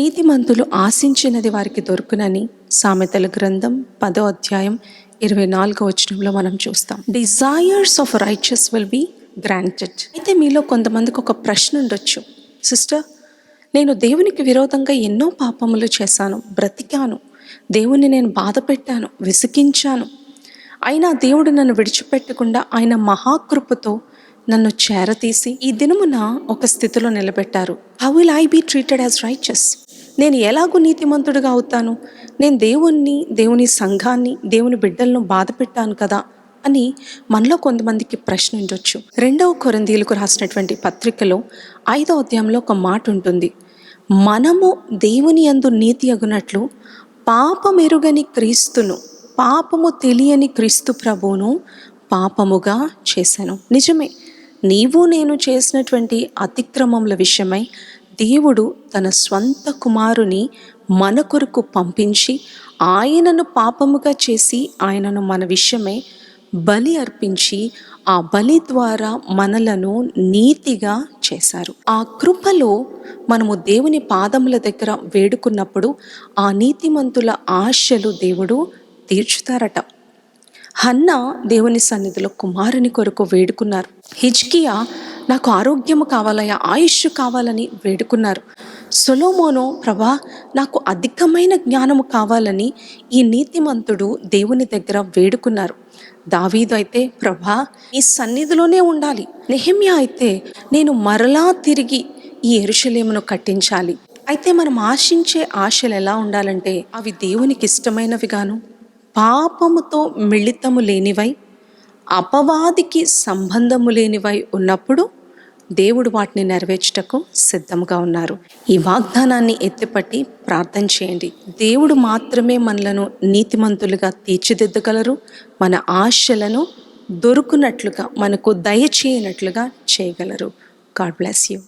నీతిమంతులు ఆశించినది వారికి దొరుకునని సామెతల గ్రంథం 10వ అధ్యాయం 24వ వచనంలో మనం చూస్తాం. Desires of righteous will be granted. అయితే మీలో కొంతమందికి ఒక ప్రశ్న ఉండొచ్చు, సిస్టర్, నేను దేవునికి విరోధంగా ఎన్నో పాపములు చేశాను, బ్రతికాను, దేవుని నేను బాధ పెట్టాను, విసిగించాను, అయినా దేవుడు నన్ను విడిచిపెట్టకుండా ఆయన మహాకృపతో నన్ను చేరతీసి ఈ దినమున ఒక స్థితిలో నిలబెట్టారు. How will I be treated as righteous? నేను ఎలాగూ నీతిమంతుడిగా అవుతాను? నేను దేవుని సంఘాన్ని, దేవుని బిడ్డలను బాధ పెట్టాను కదా అని మనలో కొంతమందికి ప్రశ్న ఉండొచ్చు. 2వ కొరింథీయులకు రాసినటువంటి పత్రికలో 5వ అధ్యాయంలో ఒక మాట ఉంటుంది, మనము దేవుని యందు నీతి అగునట్లు పాపమెరుగని క్రీస్తును, పాపము తెలియని క్రీస్తు ప్రభువును పాపముగా చేశాను. నిజమే, నీవు నేను చేసినటువంటి అతిక్రమముల విషయమై దేవుడు తన స్వంత కుమారుని మన కొరకు పంపించి ఆయనను పాపముగా చేసి ఆయనను మన విషయమై బలి అర్పించి ఆ బలి ద్వారా మనలను నీతిగా చేశారు. ఆ కృపలో మనము దేవుని పాదముల దగ్గర వేడుకున్నప్పుడు ఆ నీతిమంతుల ఆశలు దేవుడు తీర్చుతారట. హన్నా దేవుని సన్నిధిలో కుమారుని కొరకు వేడుకున్నారు. హిజ్కియా నాకు ఆరోగ్యము కావాలయ్యా, ఆయుష్ కావాలని వేడుకున్నారు. సొలొమోను, ప్రభా నాకు అధికమైన జ్ఞానము కావాలని ఈ నీతిమంతుడు దేవుని దగ్గర వేడుకున్నారు. దావీదు అయితే, ప్రభా ఈ సన్నిధిలోనే ఉండాలి. నెహెమ్యా అయితే, నేను మరలా తిరిగి ఈ యెరూషలేమును కట్టించాలి. అయితే మనం ఆశించే ఆశలు ఎలా ఉండాలంటే అవి దేవునికి ఇష్టమైనవిగాను, పాపముతో మిళితము లేనివై, అపవాదికి సంబంధము లేనివై ఉన్నప్పుడు దేవుడు వాటిని నెరవేర్చుటకు సిద్ధంగా ఉన్నారు. ఈ వాగ్దానాన్ని ఎత్తిపట్టి ప్రార్థన చేయండి. దేవుడు మాత్రమే మనలను నీతిమంతులుగా తీర్చిదిద్దగలరు. మన ఆశలను దొరుకునట్లుగా, మనకు దయచేయనట్లుగా చేయగలరు. God bless you.